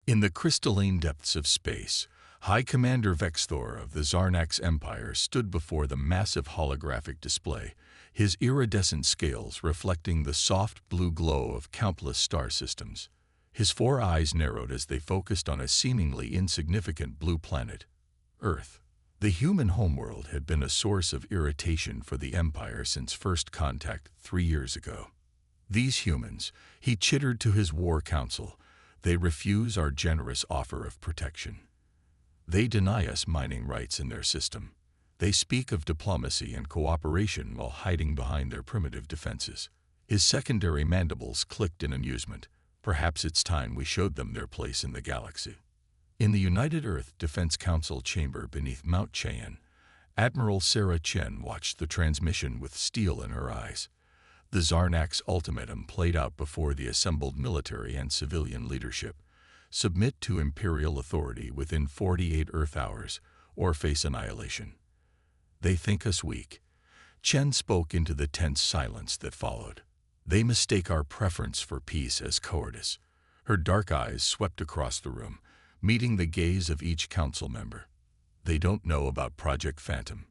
In the crystalline depths of space, High Commander Vexthor of the Zarnax Empire stood before the massive holographic display, his iridescent scales reflecting the soft blue glow of countless star systems. His four eyes narrowed as they focused on a seemingly insignificant blue planet, Earth. The human homeworld had been a source of irritation for the Empire since first contact 3 years ago. These humans, he chittered to his war council, they refuse our generous offer of protection. They deny us mining rights in their system. They speak of diplomacy and cooperation while hiding behind their primitive defenses. His secondary mandibles clicked in amusement. Perhaps it's time we showed them their place in the galaxy. In the United Earth Defense Council chamber beneath Mount Cheyenne, Admiral Sarah Chen watched the transmission with steel in her eyes. The Zarnax ultimatum played out before the assembled military and civilian leadership. Submit to Imperial authority within 48 Earth hours, or face annihilation. They think us weak. Chen spoke into the tense silence that followed. They mistake our preference for peace as cowardice. Her dark eyes swept across the room, meeting the gaze of each council member. They don't know about Project Phantom.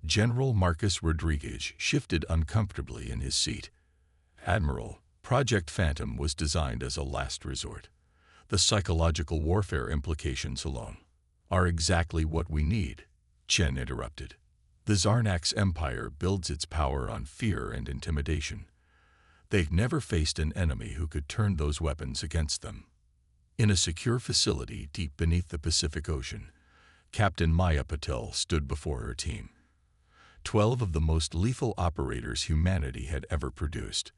General Marcus Rodriguez shifted uncomfortably in his seat. Admiral, Project Phantom was designed as a last resort. The psychological warfare implications alone are exactly what we need, Chen interrupted. The Zarnax Empire builds its power on fear and intimidation. They've never faced an enemy who could turn those weapons against them. In a secure facility deep beneath the Pacific Ocean, Captain Maya Patel stood before her team. 12 of the most lethal operators humanity had ever produced,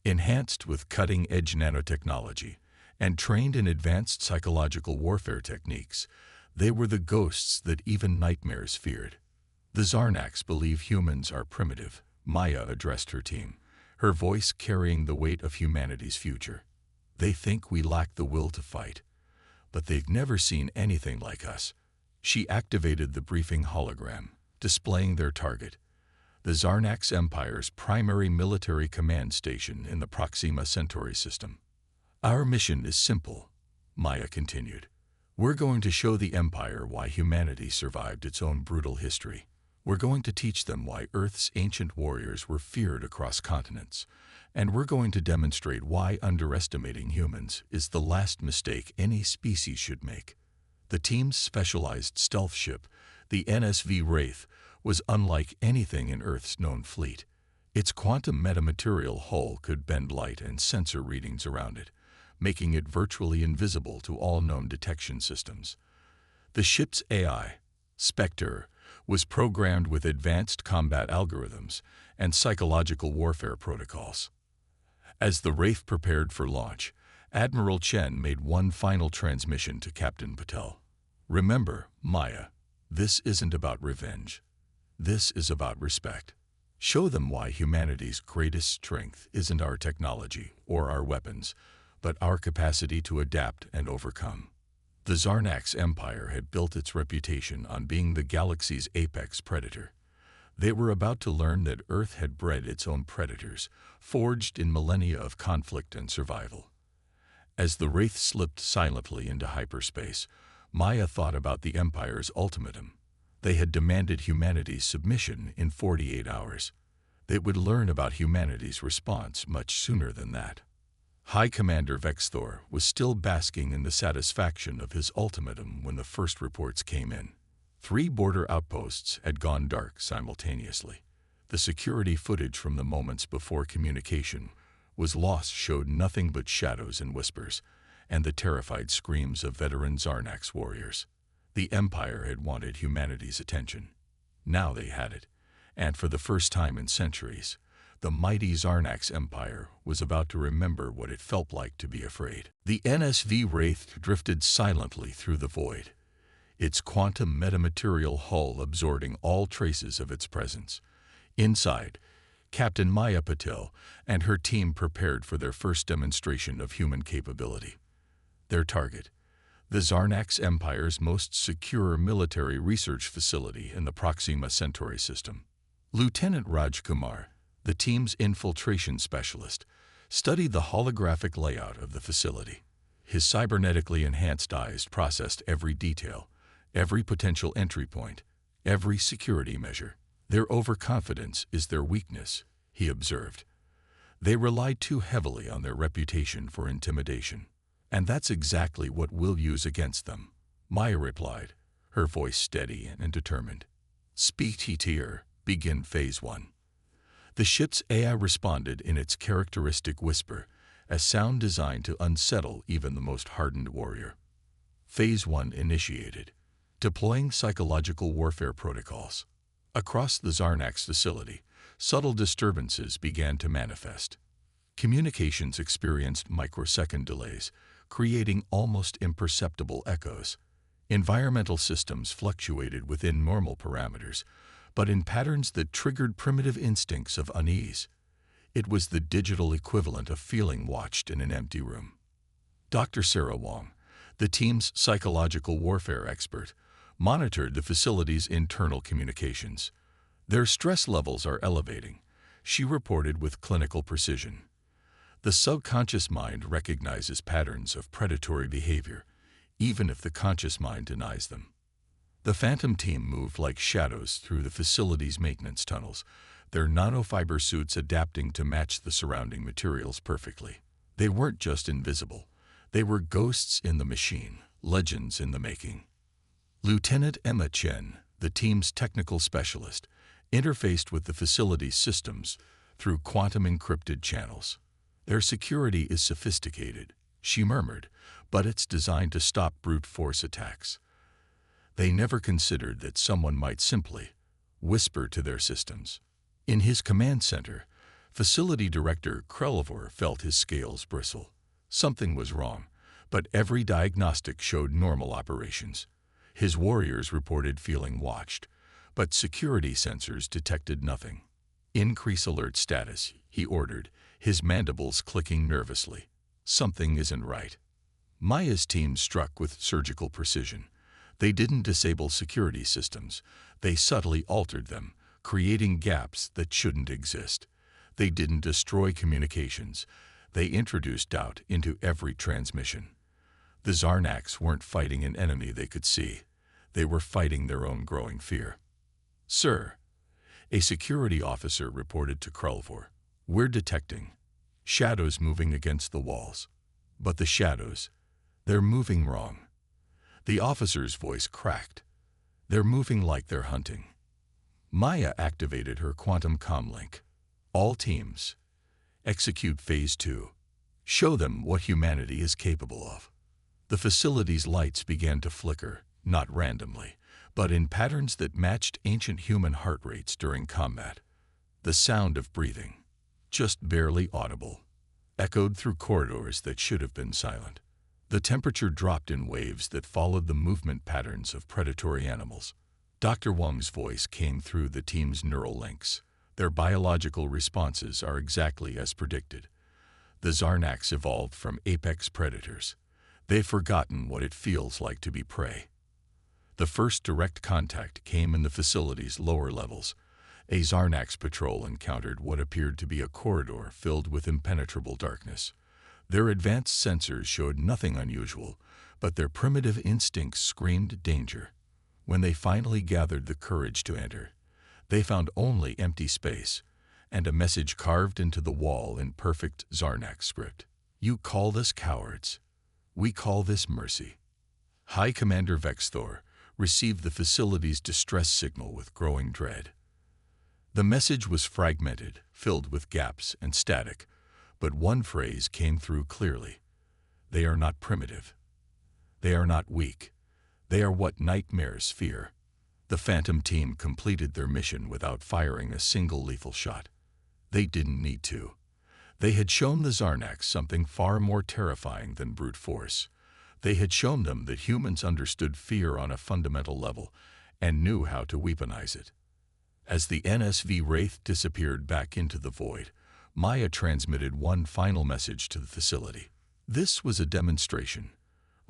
enhanced with cutting-edge nanotechnology and trained in advanced psychological warfare techniques, they were the ghosts that even nightmares feared. The Zarnax believe humans are primitive, Maya addressed her team, her voice carrying the weight of humanity's future. They think we lack the will to fight, but they've never seen anything like us. She activated the briefing hologram, displaying their target, the Zarnax Empire's primary military command station in the Proxima Centauri system. Our mission is simple, Maya continued. We're going to show the Empire why humanity survived its own brutal history. We're going to teach them why Earth's ancient warriors were feared across continents. And we're going to demonstrate why underestimating humans is the last mistake any species should make. The team's specialized stealth ship, the NSV Wraith, was unlike anything in Earth's known fleet. Its quantum metamaterial hull could bend light and sensor readings around it, making it virtually invisible to all known detection systems. The ship's AI, Spectre, was programmed with advanced combat algorithms and psychological warfare protocols. As the Wraith prepared for launch, Admiral Chen made one final transmission to Captain Patel. Remember, Maya, this isn't about revenge. This is about respect. Show them why humanity's greatest strength isn't our technology or our weapons, but our capacity to adapt and overcome. The Zarnax Empire had built its reputation on being the galaxy's apex predator. They were about to learn that Earth had bred its own predators, forged in millennia of conflict and survival. As the Wraith slipped silently into hyperspace, Maya thought about the Empire's ultimatum. They had demanded humanity's submission in 48 hours. They would learn about humanity's response much sooner than that. High Commander Vexthor was still basking in the satisfaction of his ultimatum when the first reports came in. 3 border outposts had gone dark simultaneously. The security footage from the moments before communication was lost showed nothing but shadows and whispers, and the terrified screams of veteran Zarnax warriors. The Empire had wanted humanity's attention. Now they had it, and for the first time in centuries, the mighty Zarnax Empire was about to remember what it felt like to be afraid. The NSV Wraith drifted silently through the void, its quantum metamaterial hull absorbing all traces of its presence. Inside, Captain Maya Patel and her team prepared for their first demonstration of human capability. Their target, the Zarnax Empire's most secure military research facility in the Proxima Centauri system. Lieutenant Raj Kumar, the team's infiltration specialist, studied the holographic layout of the facility. His cybernetically enhanced eyes processed every detail, every potential entry point, every security measure. Their overconfidence is their weakness, he observed. They rely too heavily on their reputation for intimidation. And that's exactly what we'll use against them, Maya replied, her voice steady and determined. Speak tier, begin Phase 1. The ship's AI responded in its characteristic whisper, a sound designed to unsettle even the most hardened warrior. Phase 1 initiated, deploying psychological warfare protocols. Across the Zarnax facility, subtle disturbances began to manifest. Communications experienced microsecond delays, creating almost imperceptible echoes. Environmental systems fluctuated within normal parameters, but in patterns that triggered primitive instincts of unease. It was the digital equivalent of feeling watched in an empty room. Dr. Sarah Wong, the team's psychological warfare expert, monitored the facility's internal communications. Their stress levels are elevating, she reported with clinical precision. The subconscious mind recognizes patterns of predatory behavior, even if the conscious mind denies them. The Phantom team moved like shadows through the facility's maintenance tunnels, their nanofiber suits adapting to match the surrounding materials perfectly. They weren't just invisible. They were ghosts in the machine, legends in the making. Lieutenant Emma Chen, the team's technical specialist, interfaced with the facility's systems through quantum-encrypted channels. Their security is sophisticated, she murmured, but it's designed to stop brute force attacks. They never considered that someone might simply whisper to their systems. In his command center, Facility Director Krelvor felt his scales bristle. Something was wrong, but every diagnostic showed normal operations. His warriors reported feeling watched, but security sensors detected nothing. Increase alert status, he ordered, his mandibles clicking nervously. Something isn't right. Maya's team struck with surgical precision. They didn't disable security systems. They subtly altered them, creating gaps that shouldn't exist. They didn't destroy communications. They introduced doubt into every transmission. The Zarnax weren't fighting an enemy they could see. They were fighting their own growing fear. Sir, a security officer reported to Krelvor, we're detecting shadows moving against the walls. But the shadows, they're moving wrong. The officer's voice cracked. They're moving like they're hunting. Maya activated her quantum comlink. All teams, execute Phase 2. Show them what humanity is capable of. The facility's lights began to flicker, not randomly, but in patterns that matched ancient human heart rates during combat. The sound of breathing, just barely audible, echoed through corridors that should have been silent. The temperature dropped in waves that followed the movement patterns of predatory animals. Dr. Wong's voice came through the team's neural links. Their biological responses are exactly as predicted. The Zarnax evolved from apex predators. They've forgotten what it feels like to be prey. The first direct contact came in the facility's lower levels. A Zarnax patrol encountered what appeared to be a corridor filled with impenetrable darkness. Their advanced sensors showed nothing unusual, but their primitive instincts screamed danger. When they finally gathered the courage to enter, they found only empty space and a message carved into the wall in perfect Zarnax script. You call us cowards. We call this mercy. High Commander Vexthor received the facility's distress signal with growing dread. The message was fragmented, filled with gaps and static, but one phrase came through clearly. They are not primitive. They are not weak. They are what nightmares fear. The Phantom team completed their mission without firing a single lethal shot. They didn't need to. They had shown the Zarnax something far more terrifying than brute force. They had shown them that humans understood fear on a fundamental level and knew how to weaponize it. As the NSV Wraith disappeared back into the void, Maya transmitted one final message to the facility. This was a demonstration.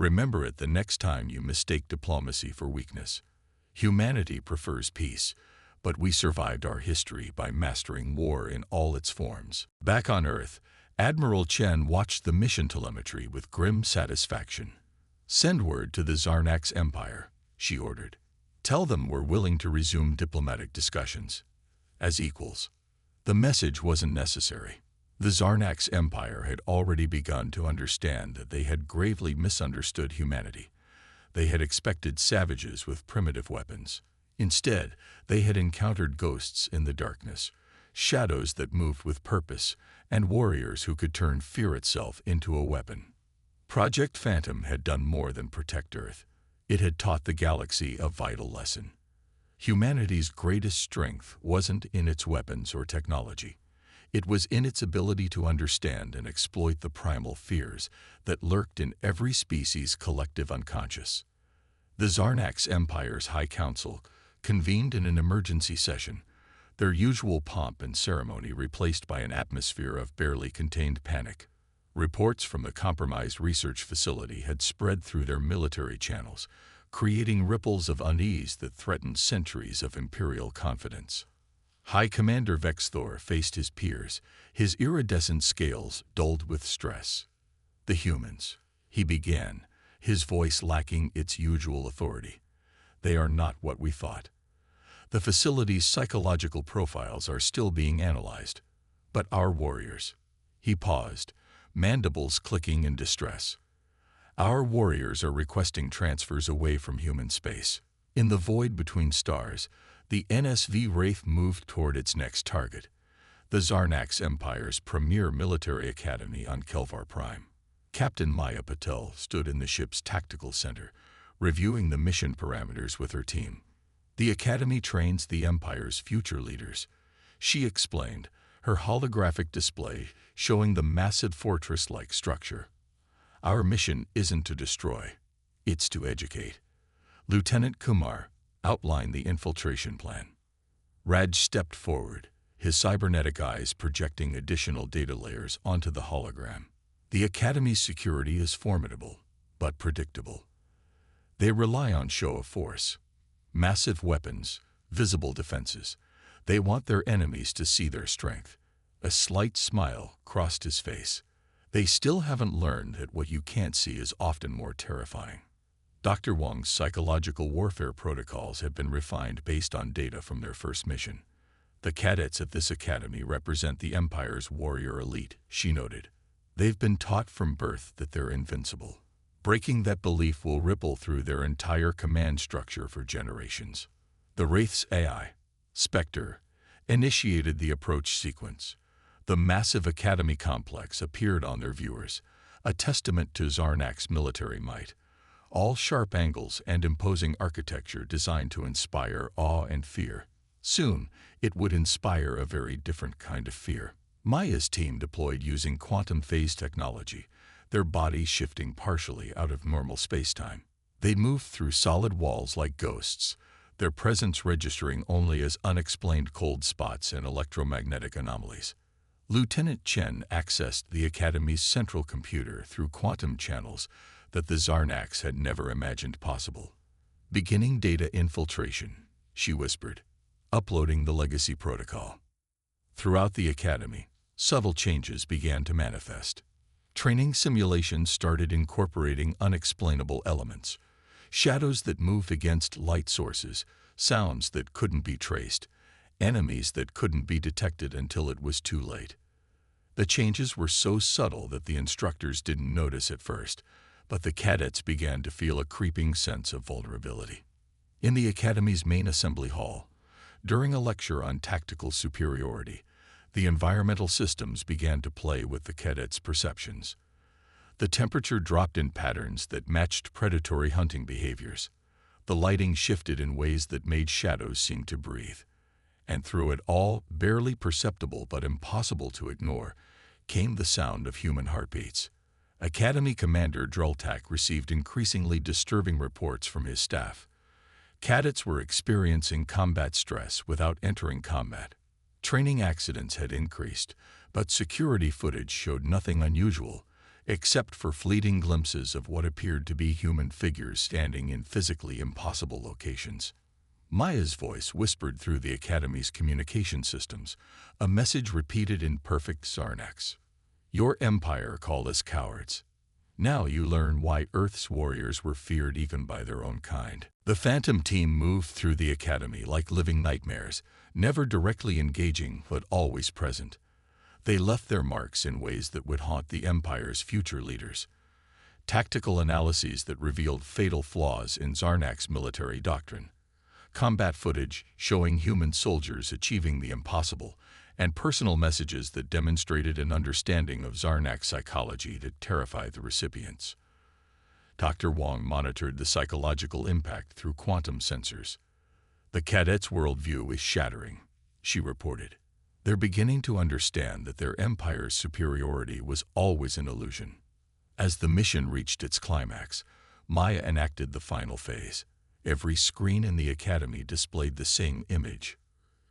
Remember it the next time you mistake diplomacy for weakness. Humanity prefers peace, but we survived our history by mastering war in all its forms. Back on Earth, Admiral Chen watched the mission telemetry with grim satisfaction. "Send word to the Zarnax Empire," she ordered. "Tell them we're willing to resume diplomatic discussions. As equals." The message wasn't necessary. The Zarnax Empire had already begun to understand that they had gravely misunderstood humanity. They had expected savages with primitive weapons. Instead, they had encountered ghosts in the darkness, shadows that moved with purpose, and warriors who could turn fear itself into a weapon. Project Phantom had done more than protect Earth. It had taught the galaxy a vital lesson. Humanity's greatest strength wasn't in its weapons or technology. It was in its ability to understand and exploit the primal fears that lurked in every species' collective unconscious. The Zarnax Empire's High Council convened in an emergency session, their usual pomp and ceremony replaced by an atmosphere of barely contained panic. Reports from the compromised research facility had spread through their military channels, creating ripples of unease that threatened centuries of imperial confidence. High Commander Vexthor faced his peers, his iridescent scales dulled with stress. "The humans," he began, his voice lacking its usual authority. "They are not what we thought. The facility's psychological profiles are still being analyzed. But our warriors—" He paused, mandibles clicking in distress. "Our warriors are requesting transfers away from human space." In the void between stars, the NSV Wraith moved toward its next target, the Zarnax Empire's premier military academy on Kelvar Prime. Captain Maya Patel stood in the ship's tactical center, reviewing the mission parameters with her team. "The academy trains the Empire's future leaders," she explained, her holographic display showing the massive fortress-like structure. "Our mission isn't to destroy, it's to educate." Lieutenant Kumar outlined the infiltration plan. Raj stepped forward, his cybernetic eyes projecting additional data layers onto the hologram. "The Academy's security is formidable, but predictable. They rely on show of force. Massive weapons, visible defenses. They want their enemies to see their strength." A slight smile crossed his face. "They still haven't learned that what you can't see is often more terrifying." Dr. Wong's psychological warfare protocols have been refined based on data from their first mission. "The cadets at this academy represent the Empire's warrior elite," she noted. "They've been taught from birth that they're invincible. Breaking that belief will ripple through their entire command structure for generations." The Wraith's AI, Spectre, initiated the approach sequence. The massive academy complex appeared on their viewers, a testament to Zarnax's military might. All sharp angles and imposing architecture designed to inspire awe and fear. Soon, it would inspire a very different kind of fear. Maya's team deployed using quantum phase technology, their bodies shifting partially out of normal spacetime. They moved through solid walls like ghosts, their presence registering only as unexplained cold spots and electromagnetic anomalies. Lieutenant Chen accessed the Academy's central computer through quantum channels that the Zarnax had never imagined possible. "Beginning data infiltration," she whispered, uploading the legacy protocol. Throughout the Academy, subtle changes began to manifest. Training simulations started incorporating unexplainable elements, shadows that moved against light sources, sounds that couldn't be traced, enemies that couldn't be detected until it was too late. The changes were so subtle that the instructors didn't notice at first, but the cadets began to feel a creeping sense of vulnerability. In the Academy's main assembly hall, during a lecture on tactical superiority, the environmental systems began to play with the cadets' perceptions. The temperature dropped in patterns that matched predatory hunting behaviors. The lighting shifted in ways that made shadows seem to breathe. And through it all, barely perceptible but impossible to ignore, came the sound of human heartbeats. Academy Commander Drultak received increasingly disturbing reports from his staff. Cadets were experiencing combat stress without entering combat. Training accidents had increased, but security footage showed nothing unusual, except for fleeting glimpses of what appeared to be human figures standing in physically impossible locations. Maya's voice whispered through the Academy's communication systems, a message repeated in perfect Zarnax. Your empire called us cowards. Now you learn why Earth's warriors were feared even by their own kind. The Phantom team moved through the academy like living nightmares, never directly engaging but always present. They left their marks in ways that would haunt the Empire's future leaders. Tactical analyses that revealed fatal flaws in Zarnak's military doctrine. Combat footage showing human soldiers achieving the impossible, and personal messages that demonstrated an understanding of Zarnak's psychology that terrified the recipients. Dr. Wong monitored the psychological impact through quantum sensors. The cadets' worldview is shattering, she reported. They're beginning to understand that their empire's superiority was always an illusion. As the mission reached its climax, Maya enacted the final phase. Every screen in the academy displayed the same image.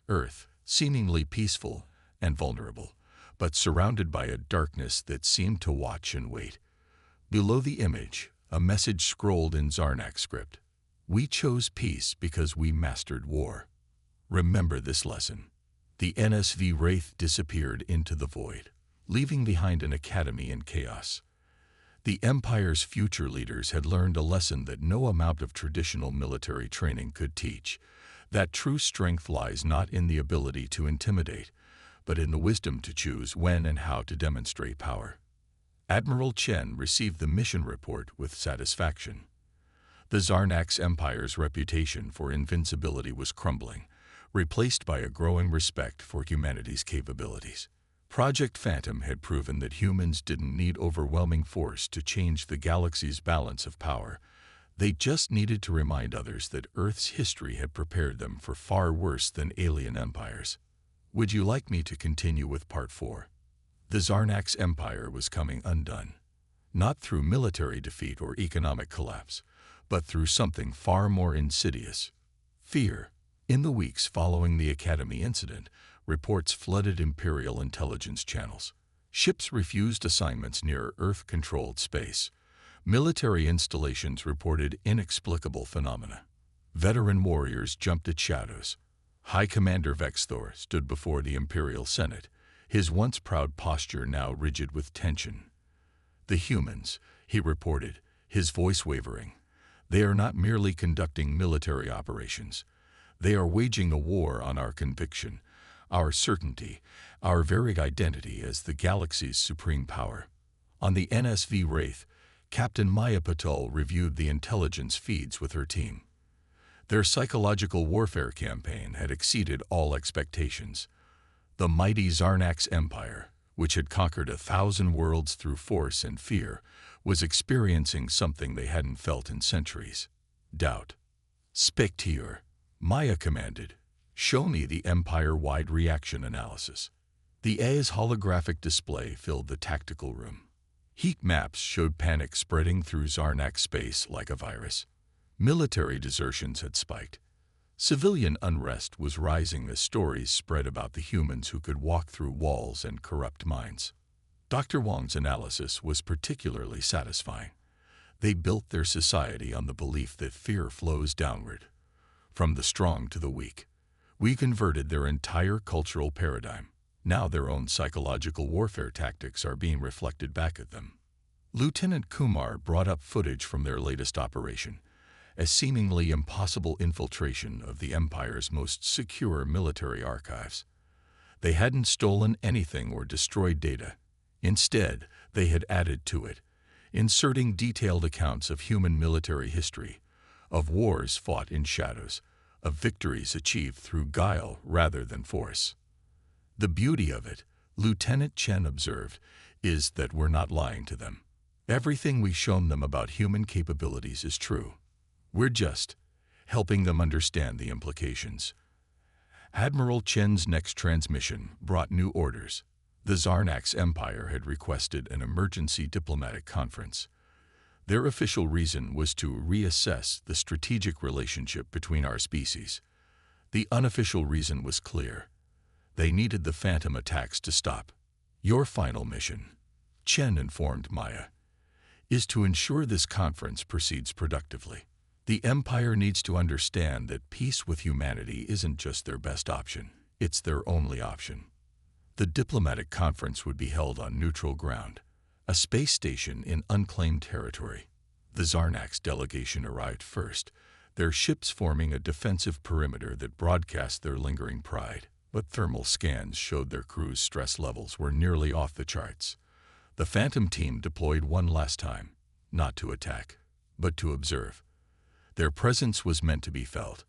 Earth, seemingly peaceful and vulnerable, but surrounded by a darkness that seemed to watch and wait. Below the image, a message scrolled in Zarnak script. We chose peace because we mastered war. Remember this lesson. The NSV Wraith disappeared into the void, leaving behind an academy in chaos. The Empire's future leaders had learned a lesson that no amount of traditional military training could teach, that true strength lies not in the ability to intimidate, but in the wisdom to choose when and how to demonstrate power. Admiral Chen received the mission report with satisfaction. The Zarnak's Empire's reputation for invincibility was crumbling, replaced by a growing respect for humanity's capabilities. Project Phantom had proven that humans didn't need overwhelming force to change the galaxy's balance of power. They just needed to remind others that Earth's history had prepared them for far worse than alien empires. Would you like me to continue with Part 4? The Zarnak's empire was coming undone, not through military defeat or economic collapse, but through something far more insidious: fear. In the weeks following the Academy incident, reports flooded Imperial intelligence channels. Ships refused assignments near Earth-controlled space. Military installations reported inexplicable phenomena. Veteran warriors jumped at shadows. High Commander Vexthor stood before the Imperial Senate, his once proud posture now rigid with tension. The humans, he reported, his voice wavering. They are not merely conducting military operations. They are waging a war on our conviction, our certainty, our very identity as the galaxy's supreme power. On the NSV Wraith, Captain Maya Patel reviewed the intelligence feeds with her team. Their psychological warfare campaign had exceeded all expectations. The mighty Zarnak's empire, which had conquered 1,000 worlds through force and fear, was experiencing something they hadn't felt in centuries: doubt. Spectre, Maya commanded. Show me the empire-wide reaction analysis. The AI's holographic display filled the tactical room. Heat maps showed panic spreading through Zarnak space like a virus. Military desertions had spiked. Civilian unrest was rising as stories spread about the humans who could walk through walls and corrupt minds. Dr. Wong's analysis was particularly satisfying. They built their society on the belief that fear flows downward, from the strong to the weak. We converted their entire cultural paradigm. Now their own psychological warfare tactics are being reflected back at them. Lieutenant Kumar brought up footage from their latest operation, a seemingly impossible infiltration of the Empire's most secure military archives. They hadn't stolen anything or destroyed data. Instead, they had added to it, inserting detailed accounts of human military history, of wars fought in shadows, of victories achieved through guile rather than force. The beauty of it, Lieutenant Chen observed, is that we're not lying to them. Everything we've shown them about human capabilities is true. We're just helping them understand the implications. Admiral Chen's next transmission brought new orders. The Zarnak's empire had requested an emergency diplomatic conference. Their official reason was to reassess the strategic relationship between our species. The unofficial reason was clear. They needed the Phantom attacks to stop. Your final mission, Chen informed Maya, is to ensure this conference proceeds productively. The Empire needs to understand that peace with humanity isn't just their best option, it's their only option. The diplomatic conference would be held on neutral ground, a space station in unclaimed territory. The Zarnax delegation arrived first, their ships forming a defensive perimeter that broadcast their lingering pride. But thermal scans showed their crew's stress levels were nearly off the charts. The Phantom team deployed one last time, not to attack, but to observe. Their presence was meant to be felt,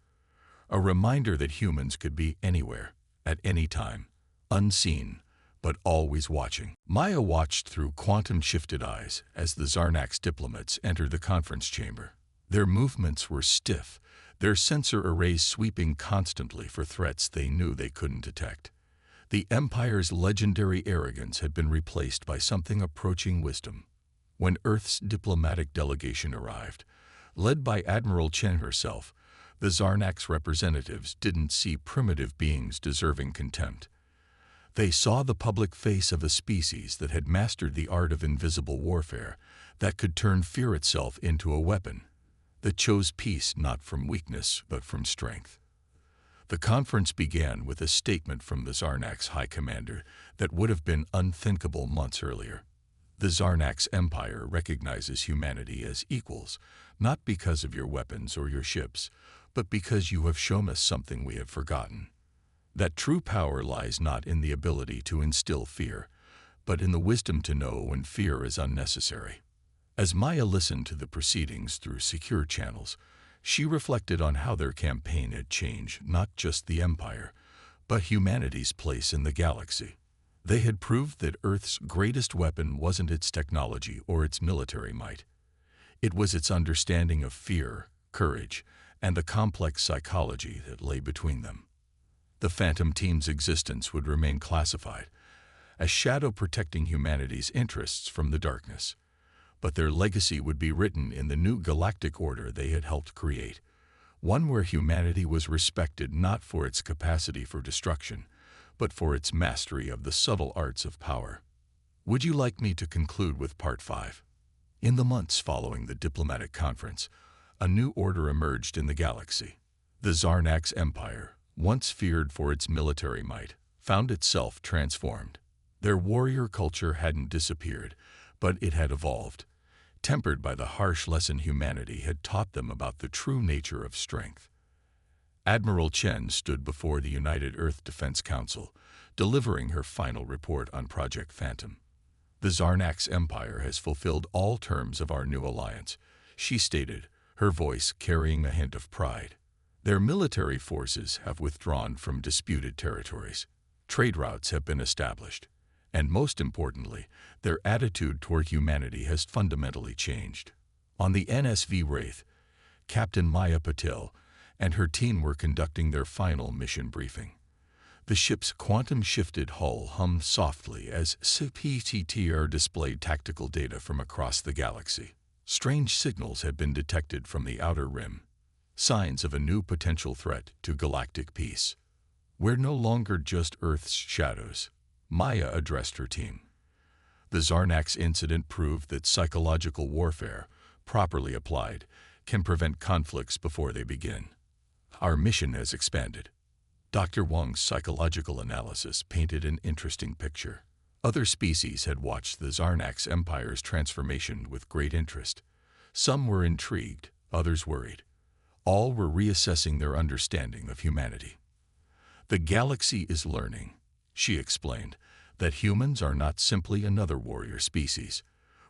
a reminder that humans could be anywhere, at any time, unseen, but always watching. Maya watched through quantum-shifted eyes as the Zarnax diplomats entered the conference chamber. Their movements were stiff, their sensor arrays sweeping constantly for threats they knew they couldn't detect. The Empire's legendary arrogance had been replaced by something approaching wisdom. When Earth's diplomatic delegation arrived, led by Admiral Chen herself, the Zarnax representatives didn't see primitive beings deserving contempt. They saw the public face of a species that had mastered the art of invisible warfare, that could turn fear itself into a weapon, that chose peace not from weakness but from strength. The conference began with a statement from the Zarnax High Commander that would have been unthinkable months earlier. The Zarnax Empire recognizes humanity as equals, not because of your weapons or your ships, but because you have shown us something we have forgotten. That true power lies not in the ability to instill fear, but in the wisdom to know when fear is unnecessary. As Maya listened to the proceedings through secure channels, she reflected on how their campaign had changed not just the Empire, but humanity's place in the galaxy. They had proved that Earth's greatest weapon wasn't its technology or its military might. It was its understanding of fear, courage, and the complex psychology that lay between them. The Phantom team's existence would remain classified, a shadow protecting humanity's interests from the darkness. But their legacy would be written in the new galactic order they had helped create, one where humanity was respected not for its capacity for destruction, but for its mastery of the subtle arts of power. Would you like me to conclude with Part 5? In the months following the diplomatic conference, a new order emerged in the galaxy. The Zarnax Empire, once feared for its military might, found itself transformed. Their warrior culture hadn't disappeared, but it had evolved, tempered by the harsh lesson humanity had taught them about the true nature of strength. Admiral Chen stood before the United Earth Defense Council, delivering her final report on Project Phantom. The Zarnax Empire has fulfilled all terms of our new alliance, she stated, her voice carrying a hint of pride. Their military forces have withdrawn from disputed territories. Trade routes have been established. And most importantly, their attitude toward humanity has fundamentally changed. On the NSV Wraith, Captain Maya Patil and her team were conducting their final mission briefing. The ship's quantum-shifted hull hummed softly as CPTR displayed tactical data from across the galaxy. Strange signals had been detected from the outer rim, signs of a new potential threat to galactic peace. We're no longer just Earth's shadows, Maya addressed her team. The Zarnax incident proved that psychological warfare, properly applied, can prevent conflicts before they begin. Our mission has expanded. Dr. Wang's psychological analysis painted an interesting picture. Other species had watched the Zarnax Empire's transformation with great interest. Some were intrigued, others worried. All were reassessing their understanding of humanity. The galaxy is learning, she explained, that humans are not simply another warrior species.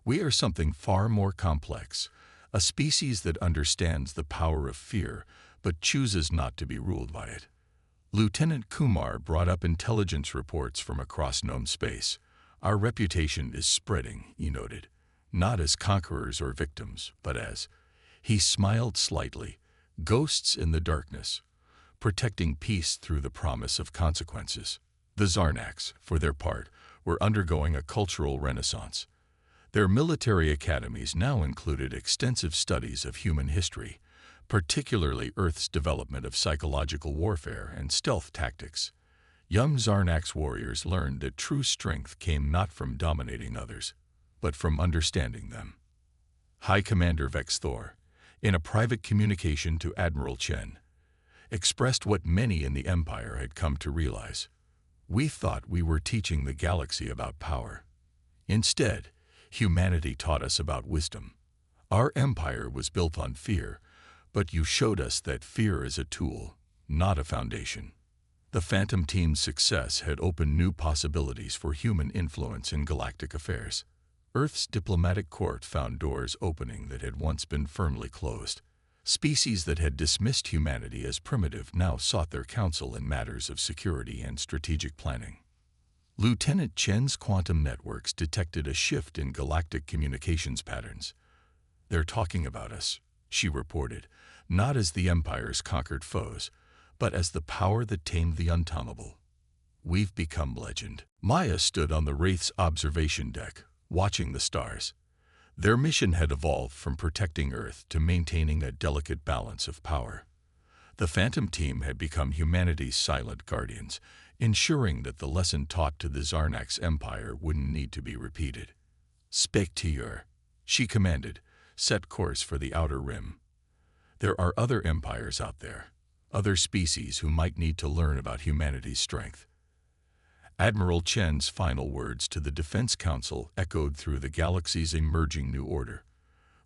We are something far more complex, a species that understands the power of fear but chooses not to be ruled by it. Lieutenant Kumar brought up intelligence reports from across known space. Our reputation is spreading, he noted, not as conquerors or victims, but as, he smiled slightly, ghosts in the darkness, protecting peace through the promise of consequences. The Zarnax, for their part, were undergoing a cultural renaissance. Their military academies now included extensive studies of human history, particularly Earth's development of psychological warfare and stealth tactics. Young Zarnax warriors learned that true strength came not from dominating others, but from understanding them. High Commander Vex Thor, in a private communication to Admiral Chen, expressed what many in the Empire had come to realize. We thought we were teaching the galaxy about power. Instead, humanity taught us about wisdom. Our empire was built on fear, but you showed us that fear is a tool, not a foundation. The Phantom Team's success had opened new possibilities for human influence in galactic affairs. Earth's diplomatic court found doors opening that had once been firmly closed. Species that had dismissed humanity as primitive now sought their counsel in matters of security and strategic planning. Lieutenant Chen's quantum networks detected a shift in galactic communications patterns. "They're talking about us," she reported, not as the Empire's conquered foes, but as the power that tamed the untamable. "We've become legend." Maya stood on the Wraith's observation deck, watching the stars. Their mission had evolved from protecting Earth to maintaining a delicate balance of power. The Phantom Team had become humanity's silent guardians, ensuring that the lesson taught to the Zarnax Empire wouldn't need to be repeated. "Spectre," she commanded, "set course for the Outer Rim. There are other empires out there, other species who might need to learn about humanity's strength." Admiral Chen's final words to the Defense Council echoed through the galaxy's emerging new order.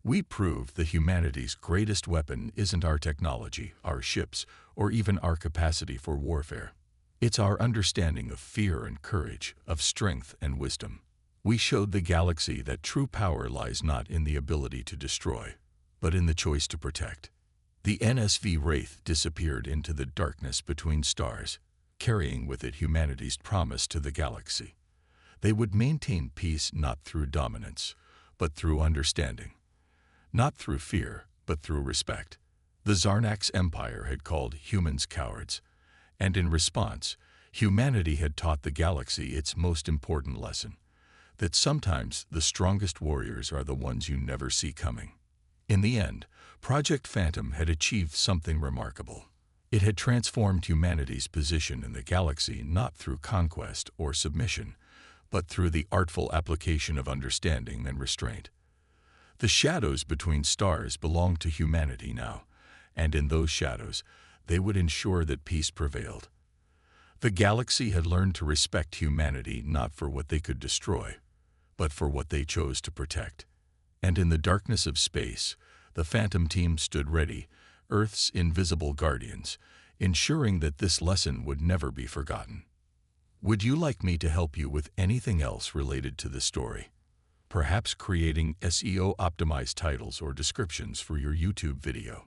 "We proved that humanity's greatest weapon isn't our technology, our ships, or even our capacity for warfare. It's our understanding of fear and courage, of strength and wisdom. We showed the galaxy that true power lies not in the ability to destroy, but in the choice to protect." The NSV Wraith disappeared into the darkness between stars, carrying with it humanity's promise to the galaxy. They would maintain peace not through dominance, but through understanding. Not through fear, but through respect. The Zarnax Empire had called humans cowards, and in response, humanity had taught the galaxy its most important lesson, that sometimes the strongest warriors are the ones you never see coming. In the end, Project Phantom had achieved something remarkable. It had transformed humanity's position in the galaxy not through conquest or submission, but through the artful application of understanding and restraint. The shadows between stars belonged to humanity now, and in those shadows, they would ensure that peace prevailed. The galaxy had learned to respect humanity not for what they could destroy, but for what they chose to protect. And in the darkness of space, the Phantom Team stood ready, Earth's invisible guardians, ensuring that this lesson would never be forgotten. Would you like me to help you with anything else related to this story? Perhaps creating SEO-optimized titles or descriptions for your YouTube video.